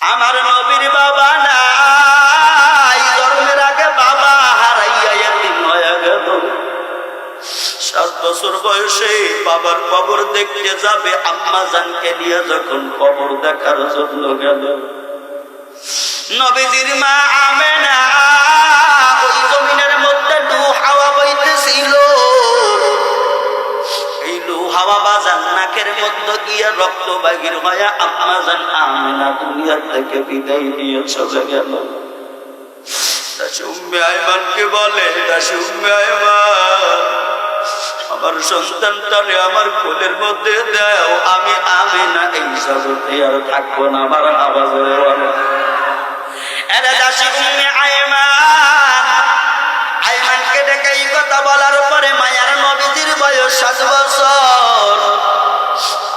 আমার নবীর বাবা নাই, জন্মের আগে বাবা হারাইয়া এতিম হয়ে গেল। 7 বছর বয়সে বাবার কবর দেখতে যাবে, আম্মা জানকে নিয়ে যখন কবর দেখার জন্য গেল, নবীজির মা আমেনা ওই জমিনের মধ্যে লু হাওয়া বইতেছিল। এই লু হাওয়া বাজান নাকের মধ্যে গিয়ে রক্ত বাহির হয়ে আম্মা জান আমেনা দুনিয়া থেকে বিদায় নিয়ে চলে গেল। দাসী উম্মে আয়মানকে বলে, দাসী উম্মে আয়মান, আমার সন্তানটারে আমার কোলের মধ্যে দাও, আমি আমেনা এই জগতে আর থাকবো না। আমার আওয়াজ বলে আয়মানকে ডেকে এই কথা বলার পরে মায়ার নবীজির বয়স 7 বছর।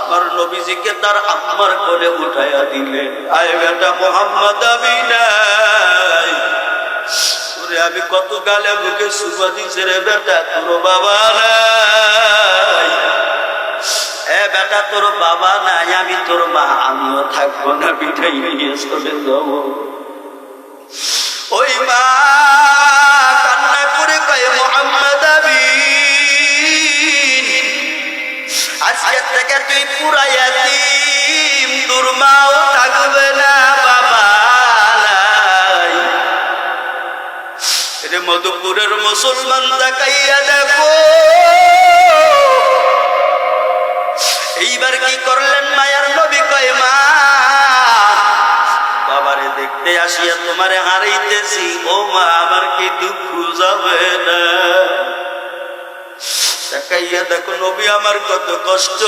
আমার নবীজিকে তার আম্মার কোলে উঠাইয়া দিলেন। আয় বেটা মোহাম্মদ, আমি নাই, তোরে আমি কত গালে বুকে সুবা দিছে রে বেটা, তোর বাবা নাই। এ বেটা তোর বাবা নাই, আমি তোর মা, আমিও থাকবো না, পিঠাই নিয়ে চলে যাব। ওই মা কান্না করে কয়, মোহাম্মদ আমিন, আজকে থেকে তুই পুরা ইয়াতীম, তোর মাও থাকবে না, বাবা নাই। রে মধুপুরের মুসলমান তাকাইয়া দেখো, এইবার কি করলেন মায়ার নবী? কয় মা, বাবারে দেখতে আসিয়া তোমারে হারাইতেছি, ও মা আমার কি দুঃখ যাবে না? তাকাইয়া দেখো নবী আমার কত কষ্ট।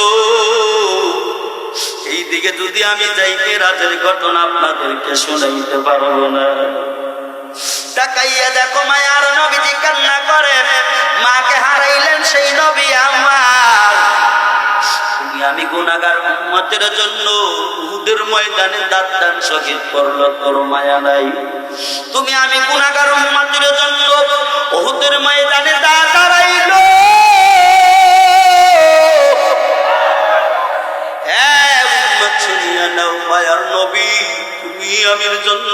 এই দিকে যদি আমি যাইতে রাতের ঘটনা আপনাদেরকে শোনাইতে পারবো না। তাকাইয়া দেখো মায়ার নবীজি কান্না করে, মাকে হারাইলেন সেই নবী আমার। তুমি আমি গুনাহগার উম্মতের জন্য উহুদের ময়দানে দাঁত দান শহীদ করলো, তোর মায়া নাই। তুমি আমি গুনাহগার উম্মতের জন্য উহুদের ময়দানে দাঁত হারাইলো। হ্যাঁ উম্মত শুনিয়া নাও, মায়ার নবী তুমি আমির জন্য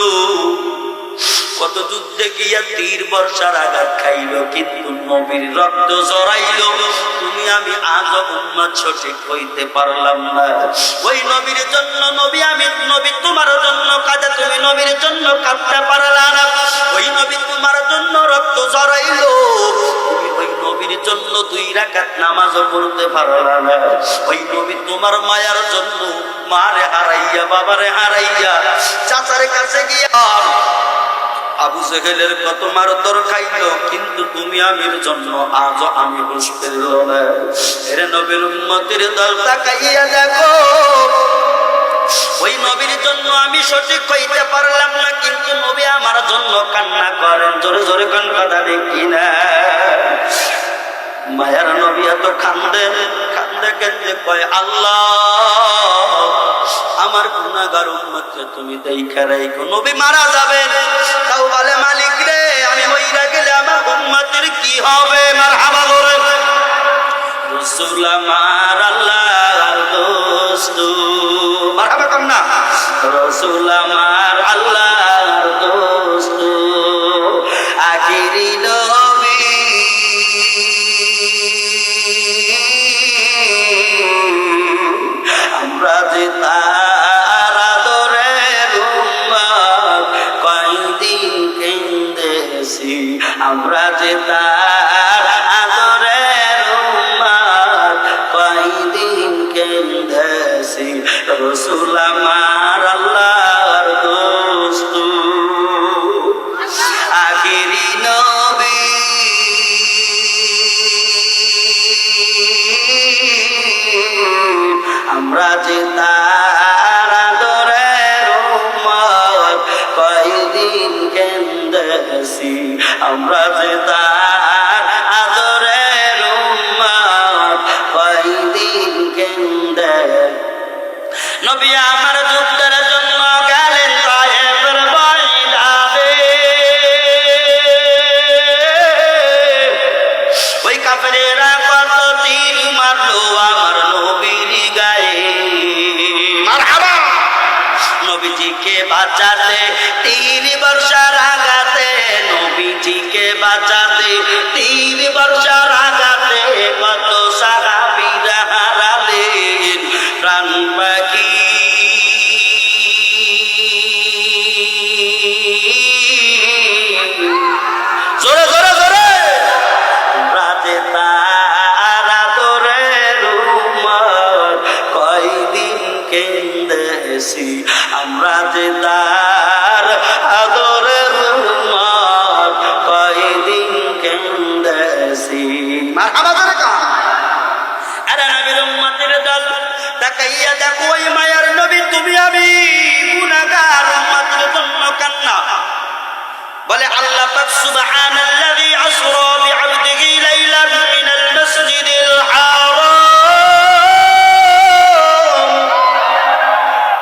কত যুদ্ধে গিয়া তীর বর্ষার আঘাত খাইল, কিন্তু নবীর রক্ত জড়াইল। তুমি আমি আজ উম্মত সঠিক হইতে পারলাম না। ওই নবীর জন্য নবী আমি, নবী তোমার জন্য কাঁদে, তুমি নবীর জন্য কাঁদতে পারলা না। ওই নবী তোমার জন্য রক্ত জড়াইল, তুমি ওই নবীর জন্য 2 রাকাত নামাজও পড়তে পারলা না। ওই নবী তোমার মায়ার জন্য মারে হারাইয়া, বাবারে হারাইয়া, চাচার কাছে গিয়া আবু জেহেলের কত মারধর খাইল, কিন্তু তুমি আমির জন্য আজও আমি হুঁশ পেল না। এরে নবীর উম্মতের দল তাকাইয়া দেখো, ওই নবীর জন্য আমি সঠিক হইতে পারলাম না, কিন্তু নবী আমার জন্য কান্না করেন। জোরে জোরে কোন কথা দেখি না। মায়ার নবী এত কান্দে, কান্দে কান্দে কয়, আল্লাহ আমার গুনাহগার উম্মতকে তুমি দেখা রাখো। নবী মারা যাবেন, তাও বলে মালিক রে, আমি মইরা গেলে আমার উম্মতের কি হবে? মারহাবা বলেন। রাসূল আমার আল্লাহর দোস্ত, মারহাবা কর না। রাসূল আমার আল্লাহর দোস্ত, আখিরি নবী, আমরা যে তার আদরের উম্মত, কয়দিন কেঁদেছি, আমরা যে তার আদরের উম্মত, কয়দিন কেঁদেছি। রাসূল আমার আল্লাহর দোস্ত, আখিরি নবী, আমরা যে তার আদরের উম্মত, কয়দিন কেঁদেছি, আমরা যে তার নবীজিকে বাঁচাতে তীর বর্ষার আঘাতে, নবীজিকে বাঁচাতে তীর বর্ষার আঘাতে কত সাহাবীরা হারালেন প্রাণ পাখি। জোরে জোরে জোরে আমরা যে তার আদরের উম্মত কয়দিন কেঁদেছি, আমরা যে তার আদরের উম্মত কয়দিন কেঁদেছি। মারহাবা জোরে কান। আরে নবীর উম্মতের দল তাকাইয়া দেখো ওই মায়ার নবী তুমি আমি গুনাহগার উম্মতের জন্য কান্না। বলে আল্লাহ পাক সুবহানাল্লাযী আসরা বিআবদিহি লাইলান মিনাল মাসজিদিল হারাম।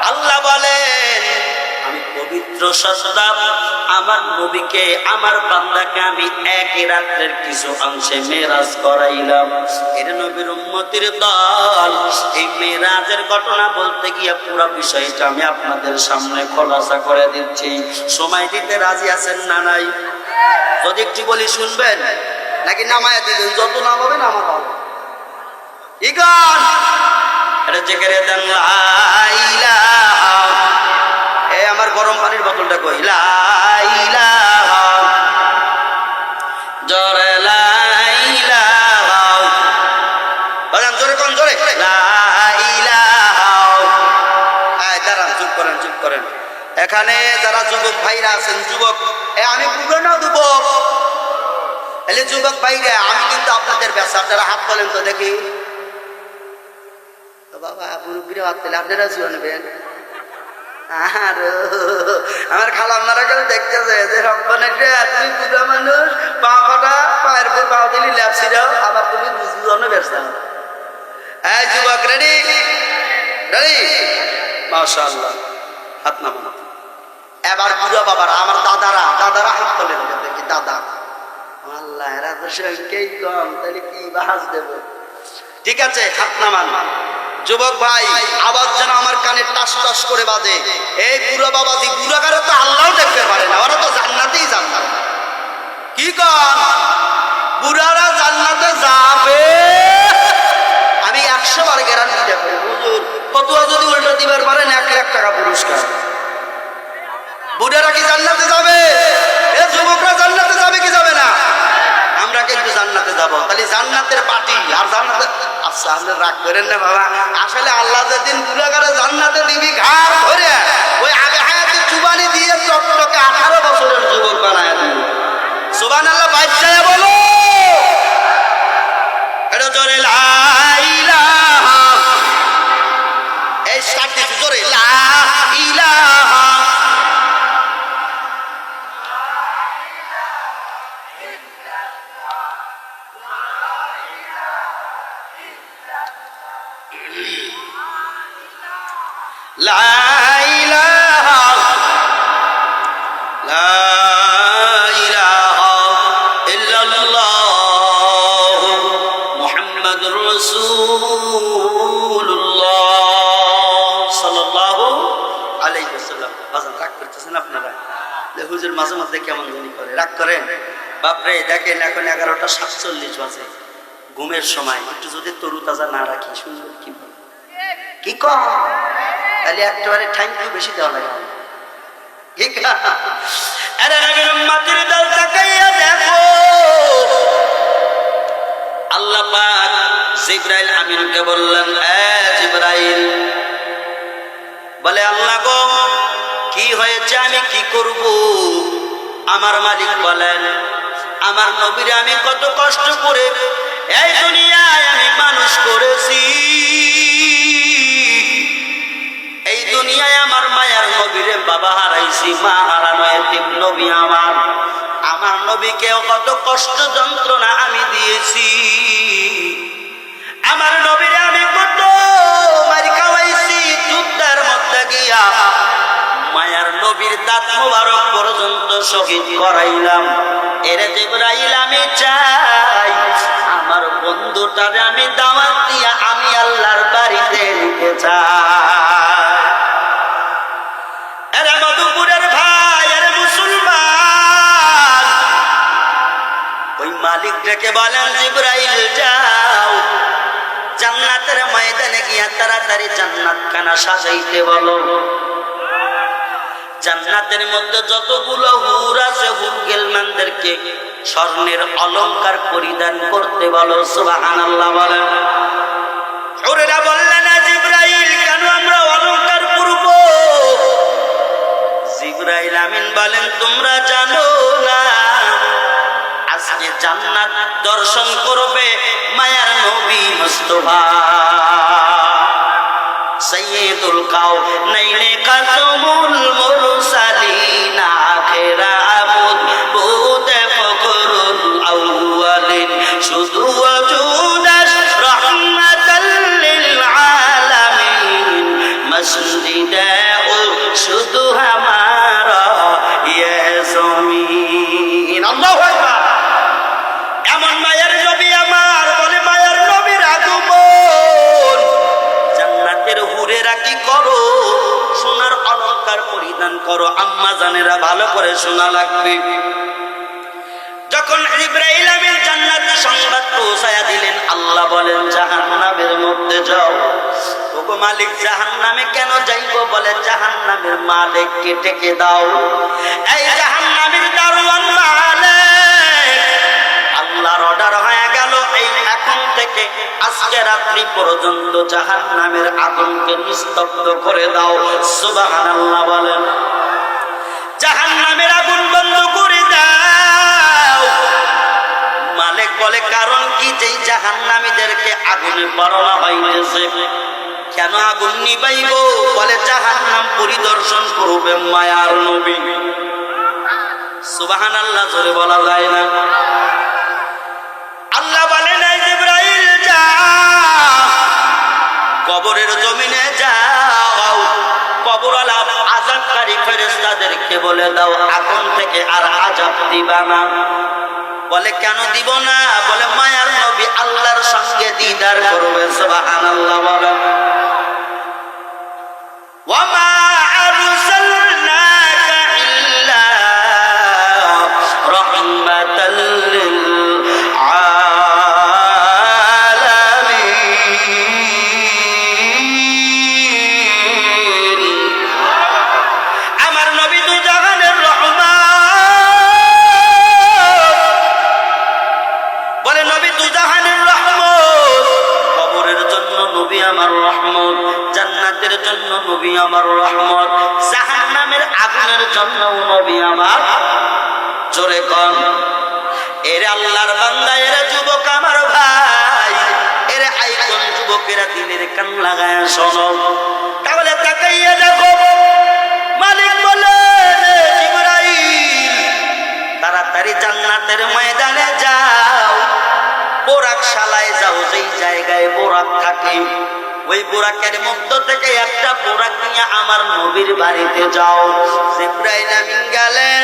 আল্লাহ বলেন আমি পবিত্র সত্তা আমার নবীকে আমার বান্দাকে আমি এক রাতের কিছু অংশে মেরাজ করাইলাম। এর নবীর উম্মতের দল এই মেরাজের ঘটনা বলতে গিয়ে পুরো বিষয়টা আমি আপনাদের সামনে খোলাসা করে দিচ্ছি। সময় দিতে রাজি আছেন না নাই? যদি একটু বলি শুনবেন নাকি নামায়া দিবেন? যত নামাবে নামা পাবো। ইগান এটা জেকেরে দেন লা ইলাহা। এ আমার গরম পানির বোতলটা কই। লা ইলাহা জোরে লা ইলাহা। বাজান জোরে কোন জোরে লা ইলাহা। এই দাঁড়ান, চুপ করেন চুপ করেন। এখানে যারা যুবক ভাইরা আছেন, যুবক আমি পুরনো যুবক, এলে যুবক ভাইরা আমি কিন্তু আপনাদের ব্যবসা, আপনারা হাত তোলেন তো দেখি। বাবা মুরব্বীরা হাত তোলে, আপনারা জুয়া নেবেন। আর আমার খালাম্মারা কেউ দেখতেছে যে রব্বানের তুমি বুঝা মানুষ, পা ফাটা পায়ের উপর পা দিলি ল্যাপসিরাও, আবার তুমি বুঝবুঝানো ব্যবসা। এই যুবক রেডি রেডি? মাশাআল্লাহ, হাত নামান। এবার বুড়া বাবারা আমার দাদারা দাদারা হাত তোলেন দেখি। দাদা আল্লাহ এরা তো সংখ্যাই কম, তাহলে কি বাহাজ দেব? ঠিক আছে হাত নামান। যুবক ভাই আওয়াজ যেন আমার কানে টাস টাস করে বাজে। এই বুড়া বাবাজি বুড়াগারে তো আল্লাহ দেখতে পারে না, ওরা তো জান্নাতেই জান্নাত। কি কন বুড়ারা জান্নাতে যাবে? আমি 100 বার গ্যারান্টি দেব। হুজুর ফতোয়া যদি উল্টো দিবার পারেন 1 লাখ টাকা পুরস্কার। বুড়ারা কি জান্নাতে যাবে? এ যুবকরা জান্নাতে যাবে কি যাবে না? আমরা কিন্তু জান্নাতে যাব। তাহলে জান্নাতের পার্টি আর জান্নাতে। আচ্ছা আপনি রাগ করেন না বাবা, আসলে আল্লাহ যেদিন গুনাহগারে জান্নাতে দিবি ঘাড় ধরে ওই আগে হায়াতে চুবানি দিয়ে চটটকে 18 বছরের যুবক বানায় দিবি। সুবহানাল্লাহ। বাইচায়া বলো এটা জোরে লা ইলাহা। এই স্টার্ট দিছি জোরে লা ইলাহা। লা ইলাহা লা ইলাহা ইল্লাল্লাহ মুহাম্মাদুর রাসূলুল্লাহ সাল্লাল্লাহু আলাইহি ওয়াসাল্লাম। বাজান রাগ করতেছেন আপনারা? হুজুর মাঝে মাঝে কেমন জানি করে, রাগ করেন। বাপরে দেখেন এখন 11:47 বাজে, ঘুমের সময়। একটু যদি তরুতাজা না রাখি সুন্দর কি কি কম, তাহলে একেবারে থ্যাংক ইউ বেশি দেওয়া লাগে। ঠিক আরে নবীর উম্মতের দল তাকাইয়া দেখো আল্লাহ পাক জিবরাইল আমিনকে বললেন, এ জিবরাইল, বলে আল্লাহ গো কি হয়েছে, আমি কি করব? আমার মালিক বলেন আমার নবীরে আমি কত কষ্ট করে এই দুনিয়ায় আমি মানুষ করেছি। এই দুনিয়ায় আমার মায়ার নবীরে বাবা হারাইছি, মা হারানো এতিম নবী আমার। আমার নবীকে কত কষ্ট যন্ত্রণা আমি দিয়েছি। আমার নবীরে আমি কত মারি খাওয়াইছি, যুদ্ধের মধ্যে গিয়া মায়ার নবীর দাঁত মোবারক পর্যন্ত শহীদ করাইলাম। এরে জিবরাইল আমি চাই আমার বন্ধুটারে আমি দাওয়াত দিয়া আমি আল্লাহর বাড়িতে নিতে চাই। মালিক ডেকে বলেন জিবরাইল যাও জান্নাতের ময়দানে গিয়া তাড়াতাড়ি জান্নাত খানা সাজাইতে বলো। জান্নাতের মধ্যে যতগুলো হুর আছে হুর গেলমানদেরকে স্বর্ণের অলংকার পরিধান করতে বলো। সুবহানাল্লাহ বলেন। হুরেরা বললেন জিবরাইল কেন আমরা অলংকার পরব? জিবরাইল আমিন বলেন তোমরা জানো না আজকে জান্নাত দর্শন করবে মায়ার নবী মুস্তাফা সৈয়দুল কাওনাইনে কাসমুল মুরসালিন আখিরা আমুদ বুতে ফখরুল আউয়ালিন শুধু ওজুদাস রাহমাতাল লিল আলামিন মসজিদাউ শুধু হামারা ইয়া জমিন। আল্লাহু আকবার। এমন মায়ের নবী আমার বলে মায়ের নবীর আগমন। জান্নাতের হুরেরা কি করো? সোনার অলংকার পরিধান করো। আম্মা জানেরা ভালো করে শোনা লাগবে। যখন জিবরাইল আমিন জান্নাতের সংবাদ পৌঁছায়া দিলেন আল্লাহ বলেন জাহান্নামের মধ্যে যাও। ওগো মালিক জাহান্নামে কেন যাইব? বলে জাহান্নামের মালিককে ডেকে দাও। এই জাহান্নামের দারোয়ান মালিক আল্লাহর অর্ডার হয়ে গেল এই এখন থেকে আজকে রাত্রি পর্যন্ত জাহান্নামের আগুনকে নিস্তব্ধ করে দাও। সুবহানাল্লাহ বলেন। জাহান্নামের আগুন বন্ধ করে দাও। মালিক বলে কারণ কি? যেই জাহান্নামীদেরকে আগুনে পড়ানো হইতেছে। কেন আগুন নিবাইব? বলে জাহান্নাম পরিদর্শন করবে মায়ার নবী। সুবহানাল্লাহ জোরে বলা যায় না। আল্লাহ বলেন জিবরাইল যাও কবরের জমিনে যাও। কবরওয়ালা আযাবকারী ফেরেশতাদেরকে বলে দাও আগুন থেকে আর আযাব দিবা না। বলে কেন দিব না? বলে মায়ার নবী আল্লাহর সঙ্গে দিদার করবে। সুবহানাল্লাহ বলেন। ওয়ামা আরসালনাকা ইল্লা রাহমাতাল লিল আলামিন। আমার নবী দু জাহানের রহমত। বলে নবী দু জাহানের রহমত। কবরের জন্য নবী আমার রহমত, জান্নাতের জন্য নবী আমার রহমত, জাহান্নামের আগুনের জন্য নবী আমার। জোরে কোন এর আল্লাহর বান্দা, এর যুবক আমার ভাই, এর আইকন যুবকেরা দিনের কান লাগায় শোনো। তাহলে তাকাইয়া দেখো মালিক বলেন জিবরাইল তাড়াতাড়ি জান্নাতের ময়দানে যাও। বোরাক শালায় যাও, যেই জায়গায় বোরাক থাকে ওই বোরাকের মধ্য থেকে একটা বোরাক নিয়ে আমার নবীর বাড়িতে যাও। জিবরাইল আমিন গেলেন।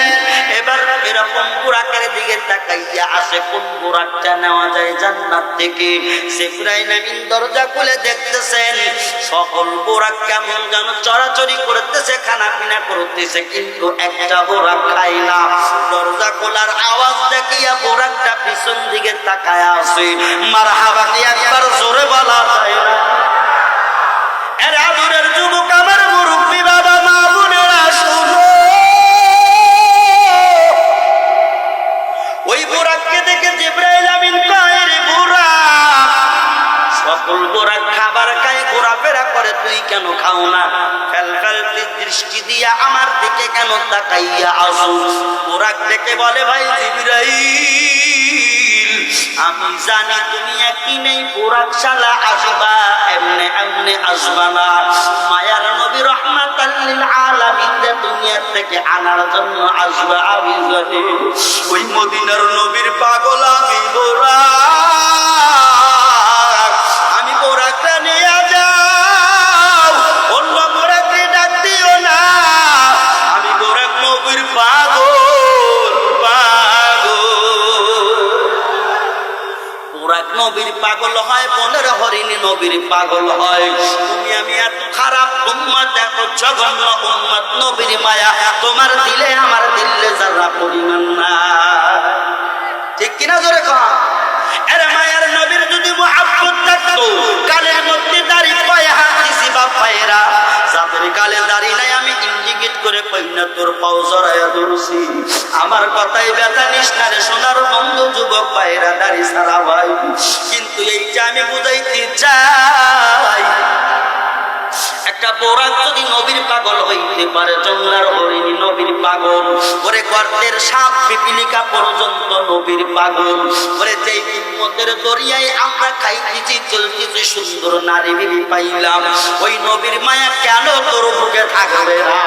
এবার এরকম বোরাকের দিকে তাকাইয়া আসে কোন বোরাকটা নেওয়া যায় জান্নাত থেকে। জিবরাইল আমিন দরজা খুলে দেখতেছেন সকল বোরাক কেমন যেন চড়াচড়ি করতেছে, খানাপিনা করতেছে, কিন্তু একটা বোরাক খায় না। দরজা খোলার আওয়াজ দেখিয়া বোরাকটা পিছন দিকে তাকায় আসে। মারহাবা কি একবার জোরে বলা যায় না? এর আদরের যুবক আমার মুরব্বী বাবা মা বোনেরা শুনো। ওই বোরাককে দেখে জিবরাইল আমিন কয় রে বোরাক, সকল বোরাক খাবার খায় ঘোরাফেরা করে, তুই কেন খাও না? ফেলফেলতি দৃষ্টি দিয়া আমার দিকে কেন তাকাইয়া আসো? বোরাক দেখে বলে ভাই জিবরাইল আমি জানি তুমি একদিনেই বোরাক শালা আসবা, এমনে এমনে আসবা না। মায়ার নবী রাহমাতাল লিল আলামিন দুনিয়া থেকে আনার জন্য আসবা। আমি জানি ওই মদিনার নবীর পাগল আমি বোরাক। আমি বোরাকটা নিয়ে যাও, অন্য বোরাককে ডাক দিও না। আমি বোরাক নবীর পাগল। বোরাক নবীর পাগল হয়, বনের হরিণ নবীর পাগল হয়। তুমি আমি এত খারাপ উম্মত, এত জঘন্য উম্মত, নবীর মায়া তোমার দিলে আমার দিলে যারা পরিমাণ না। ঠিক কিনা? না জোরে কর। আরে মায়ার নবীর যদি মুহাব্বত থাকতো গালের মধ্যে দাড়ি পায়ে হাত দিছি বাপ ভাইয়েরা, যাদের গালে দাড়ি নাই আমি ইন্ডিকেট করে কই না তোর পাও জড়াইয়া ধরছি। আমার কথাই ব্যথা নিস না রে সোনার বন্ধু যুবক ভাইয়েরা, দাড়ি ছাড়া ভাই। কিন্তু এইটা আমি বুঝাইতে চাই, একটা বোরাক যদি নবীর পাগল হইতে পারে, জঙ্গলার হরিণ নবীর পাগল, ওরে গর্তের সাপ পিপিলিকা পর্যন্ত নবীর পাগল, ওরে যেই উম্মতের দরিয়ায় আমরা খাইতেছি চলতেছি সুন্দর নারী বিবি পাইলাম, ওই নবীর মায়া কেন তোর বুকে থাকবে না?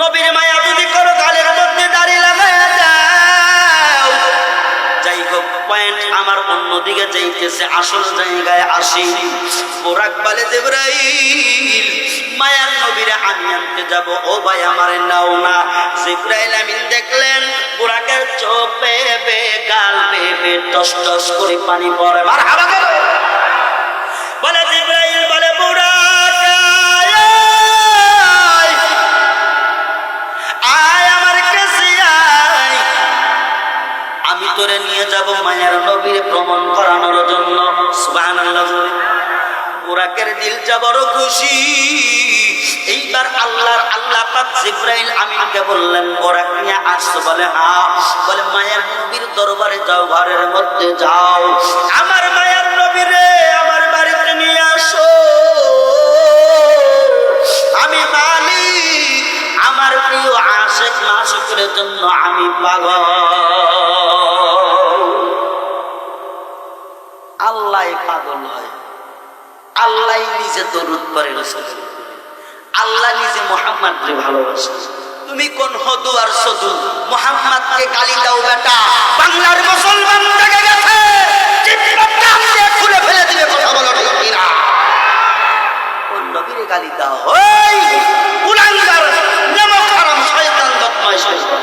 নবীর মায়া যদি করো গালের মধ্যে দাঁড়িয়ে লাগাইয়া দাও। যাই হোক, পয়েন্ট আমার অন্যদিকে যাইতেছে, আসল জায়গায় আসি। বোরাক বলে জিবরাইল মায়ার নবীরে আমি আনতে যাব। ও ভাই আমারে নাও না। জিবরাইল আমিন দেখলেন বোরাকের চোখ বেয়ে বেয়ে গাল বেয়ে বেয়ে টস টস করে পানি পড়ে। মারহাবা বলে জিবরাইল বলে বোরাক আয় আমার কাছে আয়, আমি তোরে নিয়ে যাব মায়ার নবীর প্রমাণ করানোর জন্য। সুবহানাল্লাহ। বোরাকের দিলটা বড় খুশি। এইবার আল্লাহ পাক জিবরাইল আমিনকে বললেন বোরাক নিয়ে আসছো? বলে হ্যাঁ। বলে মায়ার নবীর দরবারে যাও, ঘরের মধ্যে যাও, আমার মায়ার নবীরে আমার বাড়িতে নিয়ে আসো। আমি মালিক, আমার প্রিয় আশিক মাশুকের জন্য আমি পাগল। আল্লাহ পাগল হয়, আল্লাহ নিজে দরুদ পড়ে রাসূলের উপরে, আল্লাহ নিজে মুহাম্মদকে ভালোবাসে। তুমি কোন হদু আর সদু মুহাম্মদকে গালি দাও বেটা, বাংলার মুসলমান থেকে গেছে জিব্বাটা দিয়ে খুলে ফেলে দিবে। কথা বলো ঠিক কিনা? কোন নবীরে গালি দাও? ওই কুলাঙ্গার নেমক হারাম শয়তান বদমাশ শয়তান,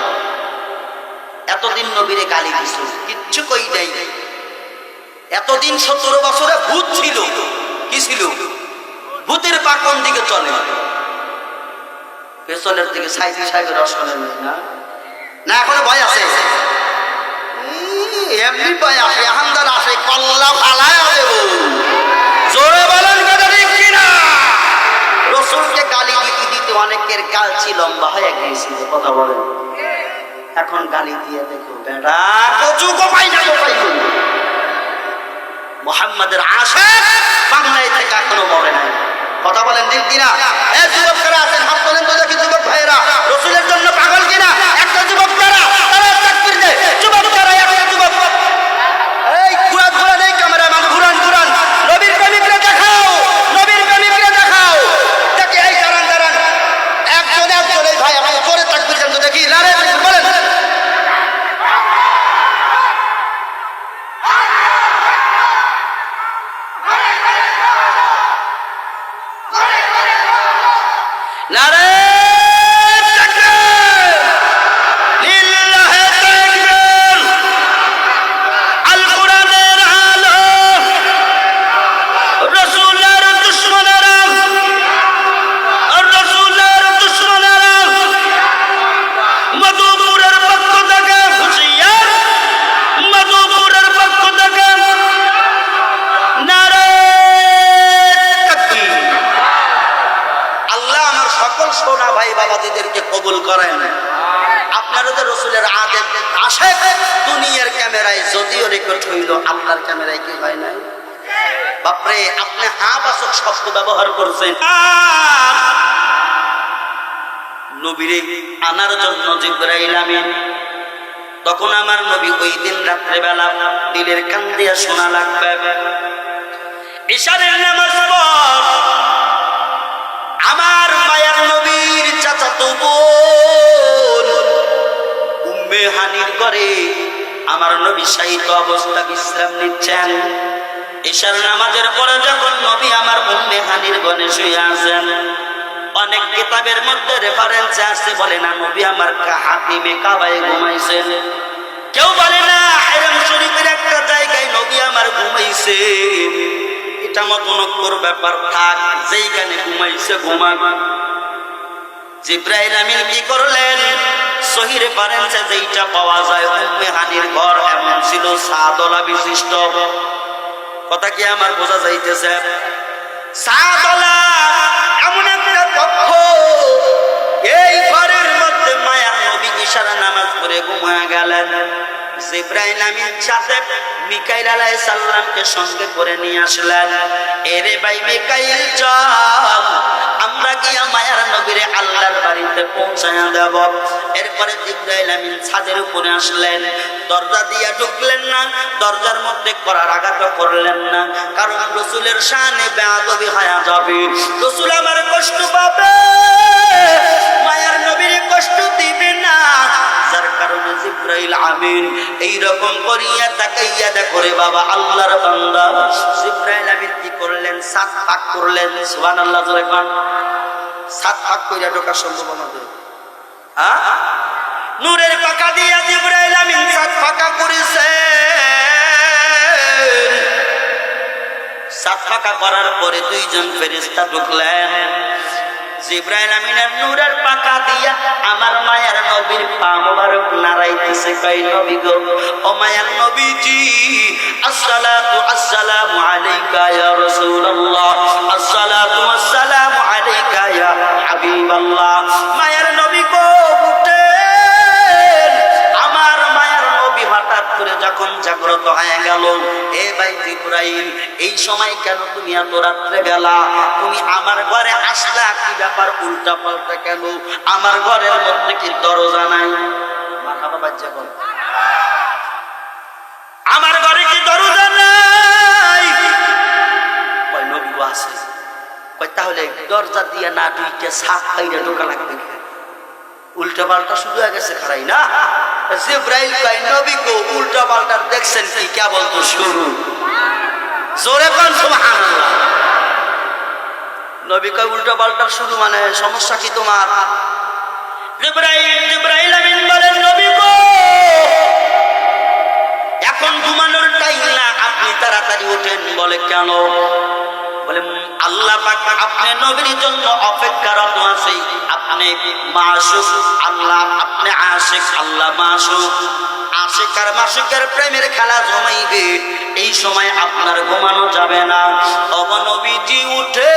এতদিন নবীরে গালি দিছো, কিচ্ছু কই নাই। এতদিন 17 বছরে ভূত ছিল। কি ছিল? ভূতের পা কোন দিকে চলে? পেছনের দিকে। সাইদি সাহেবের অসনে না না, এখনো ভয় আছে? এমনি ভয় আসে, আহামদার আসে, কল্লা ফালায় দেব। জোরে বলেন কথা ঠিক কিনা? রসুলকে গালি দিতে দিতে অনেকের গালছি লম্বা হয়ে গিয়েছিল। কথা বলেন। এখন গালি দিয়ে দেখো বেটা কচু কোপাই না কোপাই মুহাম্মাদের আশিক বাংলায় থেকে এখনো মরে নাই। কথা বলেন ঠিক কিনা? এই যুবকরা আছেন, হাত তোলেন তো দেখি যুবক ভাইয়েরা, রাসূলের জন্য পাগল কিনা? একটা যুবক যারা তারা তাকবীর দেয়। যুবক যারা একটা যুবক, এই ঘুরা ঘুরা নেই ক্যামেরাম্যান, ঘুরান ঘুরান। নবীর প্রেমিকরা দেখাও, নবীর প্রেমিকরা দেখাও। দেখি এই দাঁড়ান দাঁড়ান, একজন একজন এই ভাই আমাকে জোরে তাকবীর দেন তো দেখি। নারে তাকবীর বলেন। নারে তাকবীর, লিল্লাহি তাকবীর। আল কোরআনের আলো, রাসূলের দুশমনেরা, রাসূলের দুশমনেরা মধুপুরের পক্ষ থেকে হুঁশিয়ার, মধুপুরের পক্ষ থেকে নারে তাকবীর। আল্লাহ আমার সকল সোনা ভাই বাবাজিদেরকে কবুল করেন। আপনারা তো রাসূলের আদেশ আশিক, দুনিয়ার ক্যামেরায় যদিও রেকর্ড হইল, আল্লাহর ক্যামেরায় কি হয় নাই? বাপরে, আপনি হাবাসক শব্দ ব্যবহার করছেন। নবীরে আনার জন্য জিবরাইল আমিন, তখন আমার নবী ওই দিন রাত্রে বেলা দিলের কান দিয়া শোনা লাগবে ইশারের নামাজ পড়। আমার মায়ার নবীর চাচাতো বোন উম্মে হানির ঘরে আমার নবী শায়িত অবস্থা বিশ্রাম নিচ্ছেন। ইশার নামাজের পরে যখন নবী আমার উম্মে হানির ঘরে শুয়ে আছেন, অনেক কিতাবের মধ্যে রেফারেন্স আছে, বলে না নবী আমার হাতিমে কাবায় ঘুমাইছেন, কেউ বলে না হারাম শরীফের একটা জায়গায় নবী আমার ঘুমাইছে। এটা মতনক্কর ব্যাপার থাক, যেইখানে ঘুমাইছে ঘুমাক। জিবরাইল আমিন কি করলেন? সহিহ রেফারেন্সে যেইটা পাওয়া যায়, উম্মে হানির ঘর এমন ছিল সাতলা বিশিষ্ট। কথা কি আমার বোঝা যাইতেছে? সাতলা এমন একটা কক্ষ, এই ঘরের মধ্যে মায়ার নবী ইশারা নামাজ পড়ে ঘুমায়া গেলেন। জিবরাইল আমিন সাথে মিকাইল আলাইহিস সালামকে সঙ্গে করে নিয়ে আসলেন। এরে ভাই মিকাইল চল, আমরা গিয়া মায়ার নবীরে আল্লাহর বাড়িতে পৌঁছায়া দেব। এরপরে জিবরাইল আমিন ছাদের উপরে আসলেন, দরজা দিয়া ঢুকলেন না, দরজার মধ্যে করার আঘাত করলেন না, কারণ রাসূলের শানে বেয়াদবি হয়ে যাবে, রাসূল আমার কষ্ট পাবে, মায়ার নবীরে কষ্ট দিবে না। যার কারণে জিবরাইল আমিন এইরকম করিয়া তাকাইয়া দেখো রে বাবা আল্লাহর বান্দা। জিবরাইল আমিন কি করলেন? 7 ভাগ করলেন। সুবহানাল্লাহ জোরে কোন। 7 ভাগ কইরা ঢোকা সম্ভব আমাদের? হ্যাঁ, নূরের পাকা দিয়া জিবরাইল আমিন 7 পাকা করেছে। 7 পাকা করার পরে 2 জন ফেরেশতা ঢুকলেন। জিবরাইল আমিনের নূরের পাকা দিয়া আমার মায়ার নবীর পা মোবারক নাড়াইতেছে, কই নবী গো, ও মায়ার নবীজি, আসসালাতু আসসালামু আলাইকা ইয়া রাসূলুল্লাহ, আসসালাতু আসসালামু আলাইকা ইয়া হাবিবাল্লাহ। মায়ার নবী গো উঠেন। আমার মায়ার নবী হঠাৎ করে যখন জাগ্রত হয়ে গেল, এ ভাই জিবরাইল, এই সময় কেন তুমি এত রাত্রে গেলা? তুমি আমার ঘরে আসলা, কি ব্যাপার? উল্টা পাল্টা কেন? আমার ঘরের মধ্যে কি দরজা নাই? মারহাবা বাচ্চা বল, আমার ঘরে কি দরজা নাই? কই নবী আছে। কই তাহলে দরজা দিয়ে না ঢুকে সাপ খাইরা ঢোকা লাগবে? উল্টা পাল্টা শুরু হয়ে গেছে খারাই না? জিবরাইল কই নবী গো, উল্টা পাল্টা দেখছেন কি? কেবল তো শুরু। জোরে কোন সুবহানাল্লাহ। নবী কই উল্টা পাল্টা শুরু মানে সমস্যা কি তোমার? জিবরাইল আমিন বলেন নবী গো, এখন ঘুমানোর টাইম না, আপনি তাড়াতাড়ি ওঠেন। বলে কেন? বলে আল্লাহ পাক আপনি নবীর জন্য অপেক্ষারত আছে। আপনি মাশুক, আল্লাহ আপনি আশিক, আল্লাহ মাশুক। আশিক আর মাশুকের প্রেমের খেলা জমাইবে, এই সময় আপনার ঘুমানো যাবে না। ও নবীজি উঠে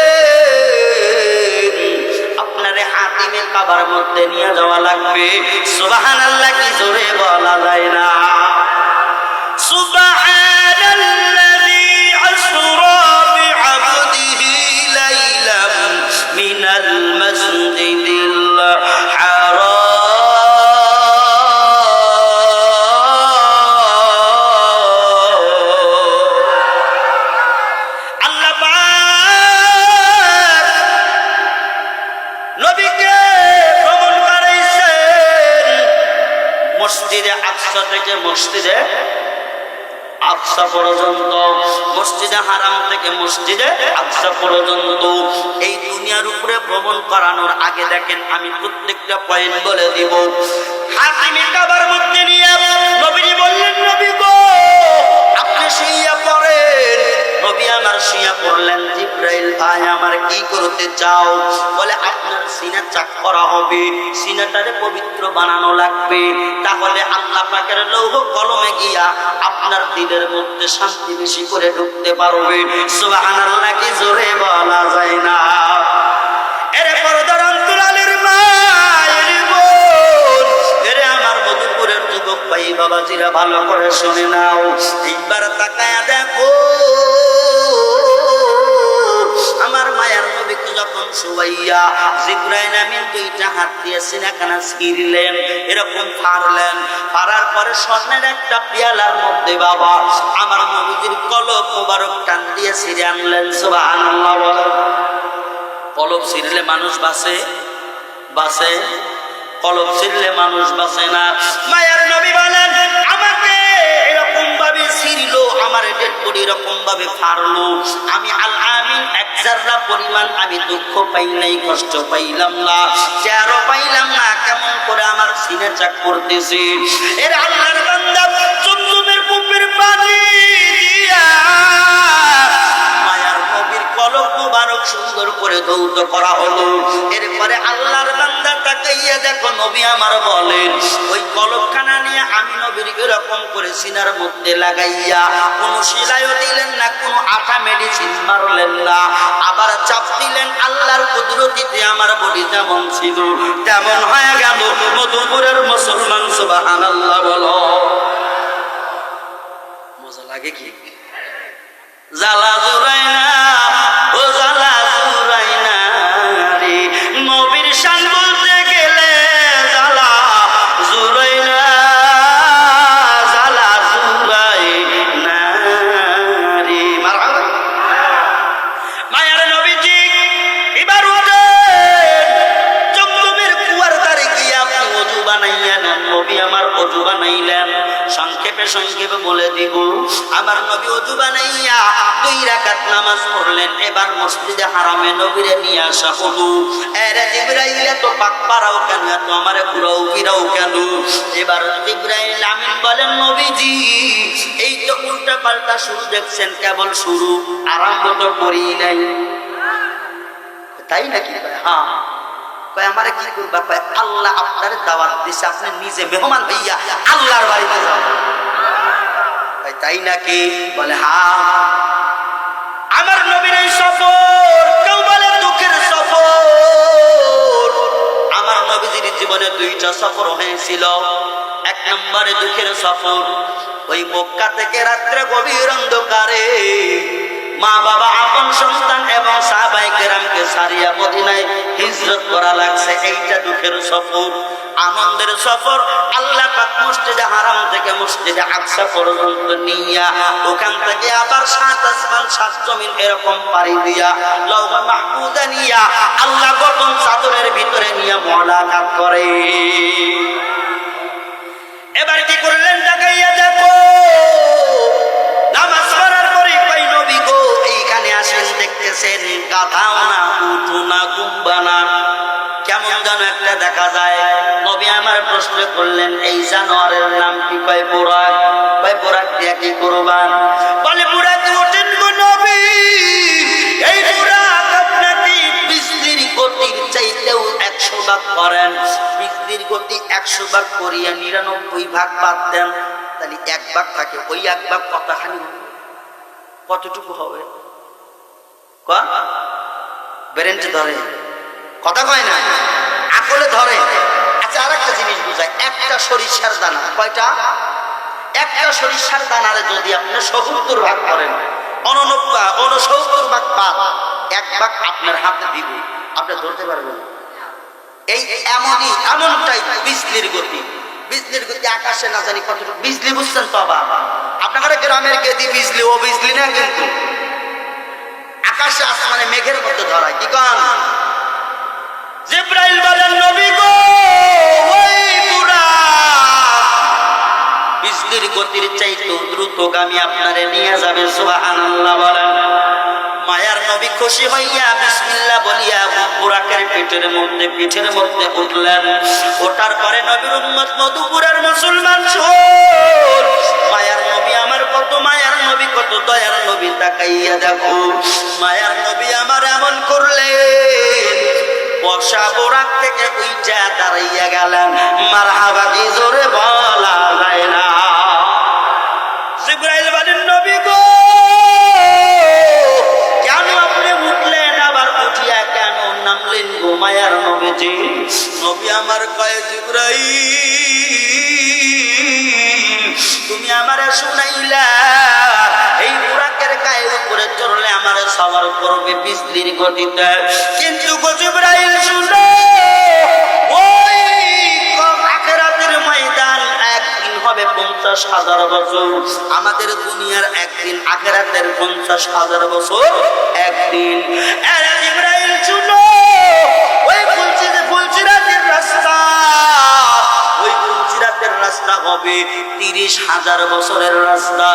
আপনারে হাতিমে কাবার মধ্যে নিয়ে যাওয়া লাগবে। সুবহানাল্লাহ কি জোরে বলা যায় না? সুবহানাল্লাযী আসরা বিআবদিহি লাইলাম মিনাল মাসজিদিল হারাম। আল্লাহ পাক নবীকে ভ্রমণ করাইছেন মসজিদে আকসা থেকে মসজিদে আকসা পর্যন্ত, মসজিদে হারাম থেকে মসজিদে আকসা পর্যন্ত। এই দুনিয়ার উপরে ভ্রমণ করানোর আগে দেখেন আমি প্রত্যেকটা পয়েন্ট বলে দিব। হাতিমে কাবার মধ্যে নিয়ে নবীজি বললেন নবী গো আপনি শুইয়া পড়েন। নবী আমার শুইয়া পড়লেন। জিবরাইল ভাই আমার কি করতে চাও? বলে আপনার সিনা চাক করা হবে, সিনাটারে পবিত্র বানানো লাগবে, তাহলে আল্লাহ পাকের লৌহ কলমে গিয়া আপনার দিলের মধ্যে শান্তি বেশি করে ঢুকতে পারবে। সুবহানাল্লাহ কি জোরে বলা যায় না? এরে পরদার অন্তরালের মা, এরে বোন, এরে আমার মধুপুরের যুবক ভাই বাবাজিরা ভালো করে শুনে নাও। একবার তাকায়া দেখো আমার মায়ার নবীকে যখন শুয়াইয়া জিবরাইল আমিন 2টা হাত দিয়ে সিনাখানা ছিঁড়লেন, এরকম ফাড়লেন। ফাড়ার পরে স্বর্ণের একটা পেয়ালার মধ্যে বাবা আমার নবীজির কলব মোবারক টান দিয়ে ছিঁড়ে আনলেন। সুবহানাল্লাহ বলেন। কলব ছিঁড়লে মানুষ বাঁচে? বাঁচে? কলব ছিঁড়লে মানুষ বাঁচে না। মায়ার নবী বলেন আমাকে এরকম ভাবে ছিঁড়লো, আমার ডেড বডি এরকম ভাবে ফাড়লো, আমি আল আমিন এক জাররা পরিমাণ আমি দুঃখ পাই নাই, কষ্ট পাইলাম না, চেয়ারও পাইলাম না। কেমন করে আমার সিনে চাক করতেছে। এর আল্লাহর বান্দা জমজমের পুকুরের পানি দিয়া মায়ার নবীর কলব মুবারক সুন্দর করে ধৌত করা হলো। এরপরে আল্লাহর বান্দা তাকাইয়া দেখো নবী আমার বলেন ওই কলবখানা নিয়ে আমি নবীর এরকম করে সিনার মধ্যে লাগাইয়া কোন সেলাইও দিলেন না, কোন আঠা মেডিসিন মারলেন না, আবার চাপ দিলেন। আল্লাহর কুদরতিতে আমার বডি যেমন ছিল তেমন হয়ে গেল। মধুপুরের মুসলমান সুবহানাল্লাহ বলো। মজা লাগে কি? জ্বালা জুড়াই না ও জ্বালা জুড়াই না রে, নবীর শান বলতে গেলে জ্বালা জুড়াই না, জ্বালা জুড়াই না রে। মারহাবা। মায়ার নবীজি এবার উঠেন, জমজমের কুয়ার ধারে গিয়ে আপনি ওযু বানাইয়া নেন। নবী আমার ওযু বানাইলেন। সংক্ষেপে সংক্ষেপে বলে দিব, আমার নবী ওযু বানাইয়া 2 রাকাত নামাজ পড়লেন। এবার মসজিদে হারামে নবীরে নিয়ে আসা হলো। এরে জিবরাইল তো পাক পারাও কেন, এত আমারে ঘুরাও ফিরাও কেন? এবার জিবরাইল আমিন বলেন, নবীজি এই তো উল্টা পাল্টা শুরু দেখছেন, কেবল শুরু, আরম্ভ তো করি নাই। তাই নাকি? হ্যাঁ। কয় আমারে কি করবা? কয় আল্লাহ আপনার দাওয়াত দিছে, আপনি নিজে মেহমান হইয়া আল্লাহর বাড়িতে যাও। তাই নাকি? বলে হ্যাঁ। আমার নবীর এই সফর, কেউ বলে দুঃখের সফর। আমার নবীজির জীবনে 2টা সফর হয়েছিল। 1 নম্বরে দুঃখের সফর, ওই মক্কা থেকে রাত্রে গভীর অন্ধকারে মা বাবা আপন সন্তান এবং সাহাবায়ে কেরামকে সারিয়া মদিনায় হিজরত করা লাগছে। এইটা দুঃখের সফর। আনন্দের সফর, আল্লাহ পাক মসজিদে হারাম থেকে মসজিদে আকসা পর্যন্ত নিয়া, ওখান থেকে আবার 7 আসমান 7 জমিন এরকম পাড়ি দিয়া লৌহ মাহফুজে নিয়া আল্লাহ গোপন চাদরের ভিতরে নিয়ে মুলাকাত করে। এবার কি করলেন? দেখাইয়া দেখো। নামাজ পড়ার পরে কই নবী গো এইখানে আসেন, দেখতেছেন গাধাও না, উঠু না, গুম্বা না, কেমন যেন একটা দেখা যায়। নবী আমার প্রশ্ন করলেন, এই জানোয়ারের নাম কি? কয় বুরাক। কয় বুরাক দিয়ে কি করবান? বলে বুরাক ওঠেন গো নবী, এই বুরাক আপনাকে বিজলির গতির চাইতেও 100 ভাগ করেন। বিজলির গতি 100 ভাগ করিয়া 99 ভাগ বাদ দেন, তাহলে 1 ভাগ থাকে। ওই 1 ভাগ কতখানি হবে? কতটুকু হবে? বেরেন্ট ধরে কথা কয় না, আকলে ধরে। আচ্ছা আর একটা জিনিস বুঝায়, একটা সরিষার দানা কয়টা? একটা সরিষার দানারে যদি আপনি 70 ভাগ করেন, 69 ভাগ বাদ, 1 ভাগ আপনার হাতে দিবে, আপনি ধরতে পারবেন। এই এমনটাই বিজলির গতি। বিজলির গতি আকাশে না জানি কতটুকু বিজলি, বুঝছেন তো? আবার আপনাদের গ্রামের গেদি বিজলি, ও বিজলি না কিন্তু আকাশে আসমানে মেঘের মধ্যে ধরায়। কি কন? জিবরাইল বলেন, নবী গো ওই বুরাক বিজলির গতির চাইতে দ্রুতগামী আপনারে নিয়ে যাবে। সুবহানাল্লাহ বলেন। মায়ার নবী খুশি হইয়া বিসমিল্লাহ বলিয়া বুরাকের পিঠের মধ্যে উঠলেন। ওঠার পরে নবীর উম্মত মধুপুরের মুসলমান শোন, মায়ার নবী আমার কত মায়ার নবী, কত দয়ার নবী, তাকাইয়া দেখো। মায়ার নবী আমার এমন করলেন, বসা বোরাক থেকে উইটা দাঁড়াইয়া গেলেন। মারহাবা কি জোরে বলা যায় না। জিবরাইল বলেন, নবী গো কেন আপনি উঠলেন, আবার উঠিয়া কেন নামলেন গো মায়ার নবীজি? নবী আমার কয়, জিবরাইল তুমি আমারে শুনাইলা এই বুরাকের গায়ের উপরে চড়লে আমারে সওয়ার করবে বিজলির গতিতে, কিন্তু গো জিবরাইল শুনো, ওই আখিরাতের ময়দান একদিন হবে 50,000 বছর। আমাদের দুনিয়ার একদিন, আখিরাতের 50,000 বছর একদিন। আরে জিবরাইল শুনো, ওই ফুলসিরাতের রাস্তা, ওই ফুলসিরাতের রাস্তা হবে 30,000 বছরের রাস্তা।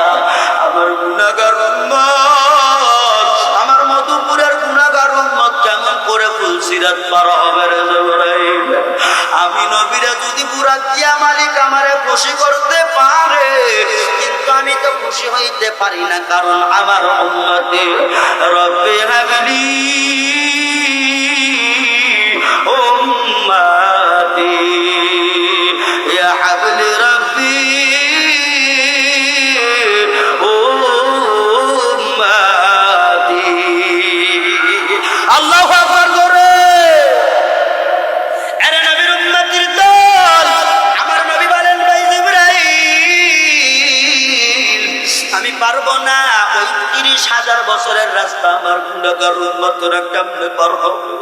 আমার গুনাহগার উম্মত, আমার মধুপুরের গুনাহগার উম্মত কেমন করে ফুলসিরাত পার হবে রে জিবরাইল? আমি নবীরা যদি বুরাক দিয়া মালিক আমারে খুশি করতে পারে, কিন্তু আমি তো খুশি হইতে পারি না, কারণ আমার উম্মতে রব্বে হাবলি উম্মতি বছরের রাস্তা আমার গুনাহগার উম্মতরা কেমনে পার হবে?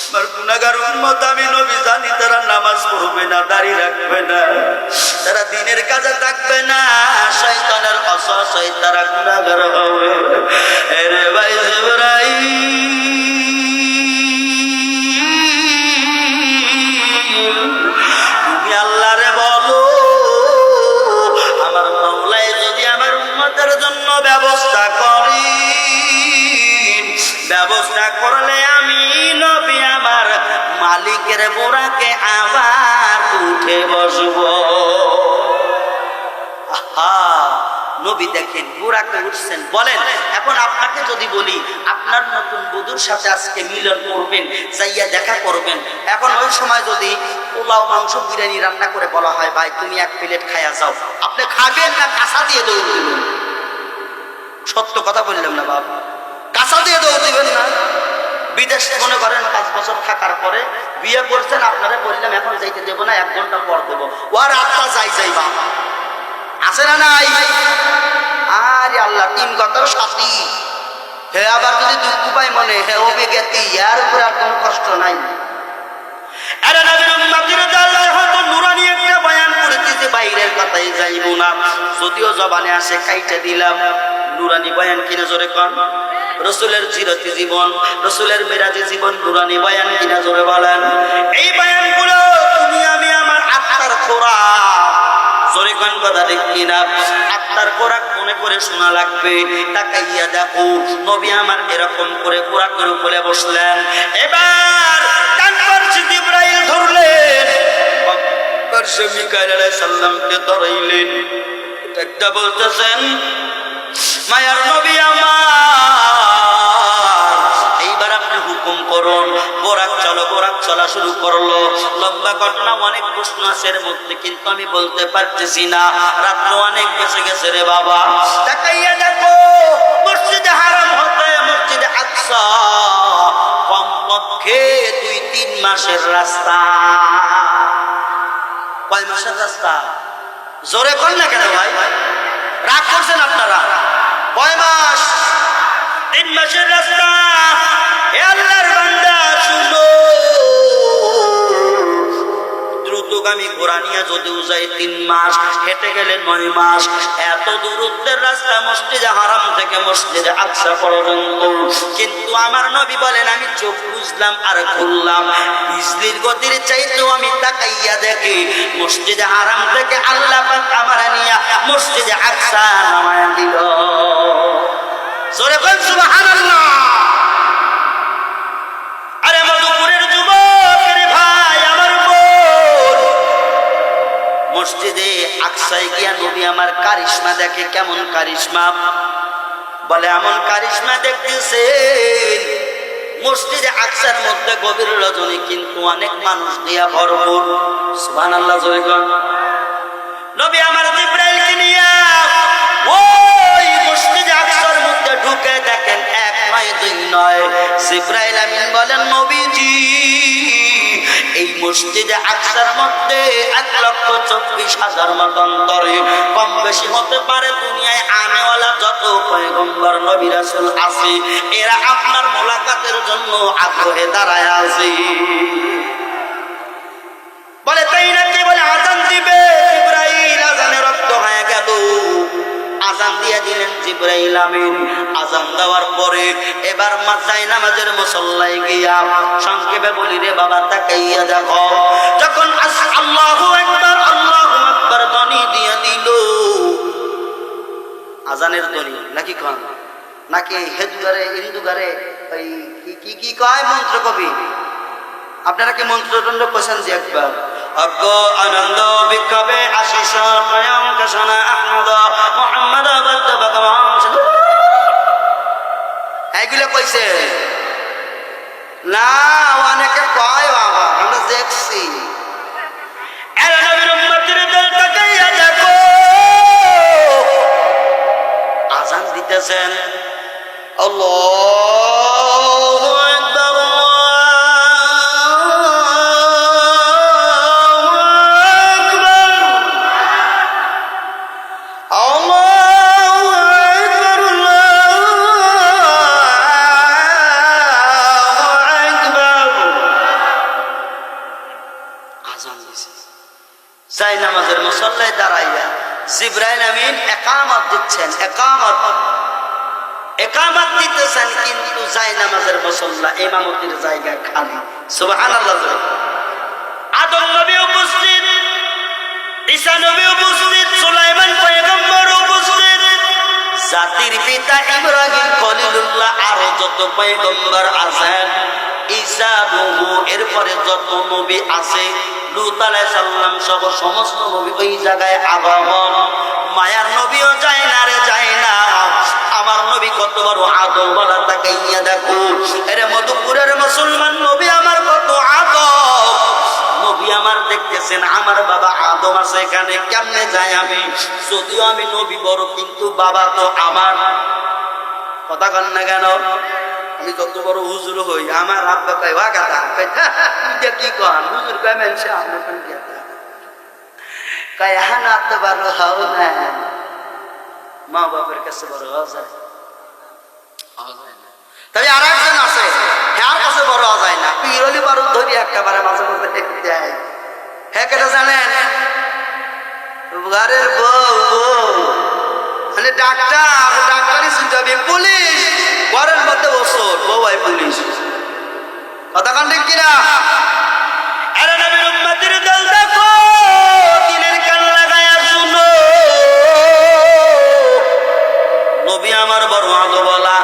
আমার গুনাহগার উম্মত আমি নবী জানি তারা নামাজ পড়বে না, দাড়ি রাখবে না, তারা দিনের কাজে থাকবে না, শয়তানের ওয়াসওয়াসায় তারা গুনাহগার হবে। আরে ভাই জিবরাইল, তুমি আল্লাহরে বলো আমার মাওলাই যদি আমার উম্মতের জন্য ব্যবস্থা করি, ব্যবস্থা করলে আমি নবী আমার মালিকের বোরাকে আবার উঠে বসবো। আহা, নবী দেখেন বোরাকে উঠছেন। বলেন এখন আপনাকে যদি বলি আপনার নতুন বধূর সাথে আজকে মিলন করবেন, যাইয়া দেখা করবেন, এখন ওই সময় যদি পোলাও মাংস বিরিয়ানি রান্না করে বলা হয় ভাই তুমি এক প্লেট খাইয়া যাও, আপনি খাবেন না কাঁচা দিয়ে দৌড় দিবেন? সত্য কথা বললাম না বাবা? কাঁচা দিয়ে দৌড় দিবেন না? বিদেশে মনে করেন 5 বছর থাকার পরে বিয়ে করছেন, আপনারা বললাম এখন যাইতে দেবো না, 1 ঘন্টা পর দেবো, ওর আত্মা যাই বাবা, আছে না নাই? আরে আল্লাহ 3 কথার সাথী হে, আবার যদি দুঃখ পাই মনে হে হবে গেতি, এর উপরে আর কোনো কষ্ট নাই। আরে নবীর উম্মতের দল হয়তো নুরানি একটা বয়ান করেছে, বাইরের কথাই যাইব না, যদিও জবানে আসে কাইটা দিলাম। নুরানি বয়ান কিনা জোরে কোন? রসুলের জিরতি জীবন, রসুলের মেরাজি জীবন নুরানি বয়ান কিনা জোরে বলেন। এই বয়ানগুলো তুমি আমি আমার আত্মার খোরাক, জোরে কোন কথা ঠিক কিনা? আত্মার খোরাক মনে করে শোনা লাগবে। তাকাইয়া দেখো নবী আমার এরকম করে খোরাকের উপরে বসলেন, এবার কানপার জিবরাইল ধরলেন, পার্শ্বে মিকাইল আলাইহিস সালামকে ধরাইলেন। একটা বলতেছেন মায়ার নবী আমার, এইবার আপনি হুকুম করুন। বোরাক চলো, বোরাক চলা শুরু করলো। লম্বা ঘটনা, অনেক প্রশ্ন আছে এর মধ্যে, কিন্তু আমি বলতে পারতেছি না, রাত্র অনেক বেঁচে গেছে রে বাবা। তাকাইয়া দেখো মসজিদে হারাম হতে মসজিদে আকসা কমপক্ষে 2-3 মাসের রাস্তা। কয় মাসের রাস্তা? জোরে কর না কেন ভাই, রাগ করছেন আপনারা? কয় মাস? 3 মাসের রাস্তা। হে আল্লাহর বান্দা শুনো, দ্রুতগামী ঘোড়া নিয়ে যদিও যাই 3 মাস, হেঁটে গেলে 9 মাস। এত দূরত্বের রাস্তা মসজিদে হারাম থেকে মসজিদে আকসা পর্যন্ত। কিন্তু আমার নবী বলেন আমি চোখ বুঝলাম আর খুললাম, বিজলির গতির চাইতেও আমি তাকাইয়া দেখি মসজিদে হারাম থেকে আল্লাহ পাক আমার নিয়া মসজিদে আকসা নামায়া দিল। জোরে বল সুবহানাল্লাহ। আরে মধুপুরের যুবক রে ভাই আমার বোন, মসজিদে আকসায় গিয়া নবী আমার কারিশমা দেখে। কেমন কারিশমা? বলে এমন কারিশমা দেখতেছেন মসজিদে আকসার মধ্যে গভীর রজনী, কিন্তু অনেক মানুষ দিয়া ভরপুর। সুবহানাল্লাহ জোরে বল। নবী আমার জিবরাইলকে নিয়া ওই মসজিদে আকসার মধ্যে ঢুকে দেখেন 1 নয় 2 নয়। জিবরাইল আমিন বলেন নবীজি এই মসজিদে আকসার মধ্যে 1,24,000 মতান্তরে, কম বেশি হতে পারে, দুনিয়ায় আনেওয়ালা যত পয়গম্বর নবী রাসূল আছে এরা আপনার মোলাকাতের জন্য আগ্রহে দাঁড়ায় আছে। বলে তাই নাকি? বলে আযান দিবে। জিবরাইল আযানের রক্ত হয়ে গেল, আযান দিয়ে দিলেন জিবরাইল আমিন। আযান দেওয়ার পরে এবার মাথায় নামাজের মুসল্লায় গিয়া সংক্ষেপে বলি রে বাবা তাকাইয়া দেখো, যখন আল্লাহু আকবার ধ্বনি দিয়ে দিল, আযানের ধ্বনি নাকি কোন নাকি হেদুগারে ইন্দুগারে ওই কি কি কয় মন্ত্র কবি? আপনারা কি মন্ত্রদণ্ড কোশ্চেন যে একবার অজ্ঞ আনন্দ বিক্ষোভে আশিস নয়ন কৃষ্ণ আহমদ মোহাম্মদ বদ্ধ ভগবান এইগুলো কইছে না? অনেকে কয় বাবা, আমরা দেখছি। এর নবীর উম্মতের দল তাকাইয়া দেখো আযান দিতেছেন। আল্লাহু আকবার আল্লাহু আকবার আল্লাহু যাই নামাজের মুসল্লায় দাঁড়াইয়া জিবরাইল আমিন একামত দিচ্ছেন, একামত দিতেছেন, কিন্তু যাই নামাজের মুসল্লা ইমামতির জায়গা খালি। সুবহানাল্লাহ। আদম নবী উপস্থিত, ঈসা নবী উপস্থিত, সুলাইমান পয়গম্বর উপস্থিত, জাতির পিতা ইব্রাহিম খলিলুল্লাহ, আরো যত পয়গম্বর আছেন, ঈসা নূহ, এরপরে যত নবী আছে, লূত আলাইহিস সালাম সহ সমস্ত নবী ওই জায়গায় আগমন। মায়ার নবীও যায় না রে, যায় না। আমার নবী কত বড় আদব বলা, তাকাইয়া দেখো। এরে মধুপুরের মুসলমান নবী আমার কত আদব। নবী আমার দেখতেছেন আমার বাবা আদম আছে এখানে, কেমনে যায় আমি? যদিও আমি নবী বড়, কিন্তু বাবা তো আমার। কথা কন না কেন? আমি যত বড় হুজুর হই, আমার আব্বা কয় ওয়া গাদা, কি কন হুজুর কয় মেনছে আমরা কোন গাদা কয় হানা তো বড় হও না। মা বাবার কাছে বড় হওয়া যায় না। তবে আর একজন আছে, হ্যাঁ কাছে বড় হওয়া যায় না, পিরলি বড় ধরি একেবারে মাঝে মাঝে দেয়। হ্যাঁ কেটে জানেন? ঘরের বউ, মানে ডাক্তারি শুনতে, পুলিশ ঘরের মধ্যে ওসর, বউ হয় পুলিশ। কথা কান ঠিক কিনা? আরে নবীর উম্মতের দল দেখো, দিনের কান লাগায়া শুনো। নবী আমার বড় আদবওয়ালা।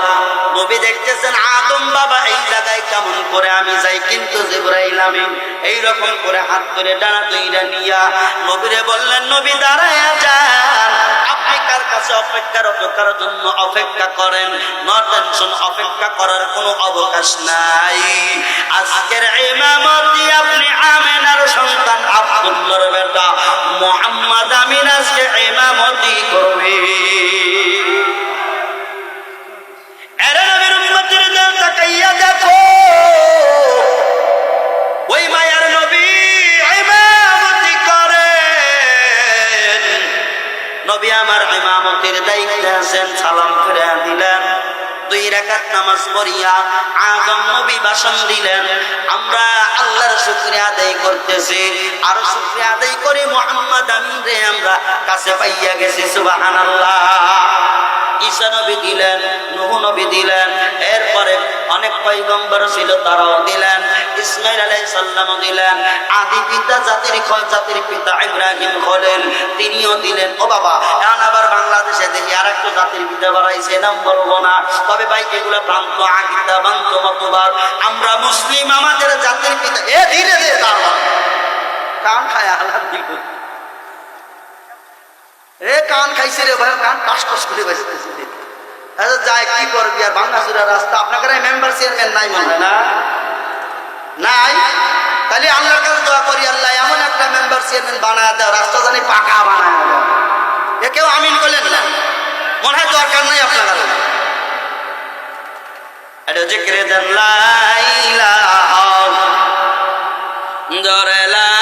নবী দেখতেছেন আদম বাবা এই জায়গায় কেমন করে আমি যাই, কিন্তু জিবরাইল আমিন এইরকম করে হাত করে ডানা দইরা নিয়া নবীরে বললেন, নবী দাঁড়ায়া যান। আপনি কার কাছে অপেক্ষার জন্য অপেক্ষা করেন? নো টেনশন, অপেক্ষা করার কোনো অবকাশ নাই। আজকের ইমামতি আপনি আমিনার সন্তান আব্দুল্লাহর বেটা মুহাম্মদ আমিন আজকে ইমামতি করবে। এরে নবীর উম্মতের দল তাকাইয়া দেখো, ওই মায়ার নবী ইমামতি করেন। নবী আমার ইমামতির দায়িত্বে আছেন, সালাম করে দিলেন। 2 রাকাত নামাজ পড়িয়া আদম নবী ভাষণ দিলেন। আমরা আল্লাহর শুকরিয়া আদায় করতেছি, আর শুকরিয়া আদায় করে মুহাম্মদ আমিন রে আমরা কাছে পাইয়া গেছি। সুবহানাল্লাহ। ঈসা নবী দিলেন, নূহ নবী দিলেন, এরপরে অনেক পয়গম্বর ছিল তারাও দিলেন, ইসমাঈল আলাইহিস সালামও দিলেন, আদি পিতা জাতির পিতা ইব্রাহিম খলিল তিনিও দিলেন। ও বাবা, এখন আবার বাংলাদেশে দেখি আরেকটা জাতির পিতা বাড়াইছে, নাম বলবো না। তবে ভাই এগুলো ভ্রান্ত আকীদা, ভ্রান্ত মতবাদ। আমরা মুসলিম, আমাদের জাতির পিতা ধীরে ধীরে তার কান খায় আল্লাহ দিল। কান খাইছে রে ভাই, কান টাস টাস করে বেঁচতেছে। যায় কি করবি আর, ভাঙ্গাচুরা রাস্তা। আপনাদের মেম্বার চেয়ারম্যান নাই মনে হয় না? নাই? তাহলে আল্লাহর কাছে দোয়া করি, আল্লাহ এমন একটা মেম্বার চেয়ারম্যান বানায় দাও, রাস্তা জানি পাকা বানায় দাও। কেউ আমিন বলেন না, মনে হয় দরকার নেই আপনার। এটা জিকিরে দেন লা ইলাহা ইল্লাল্লাহ।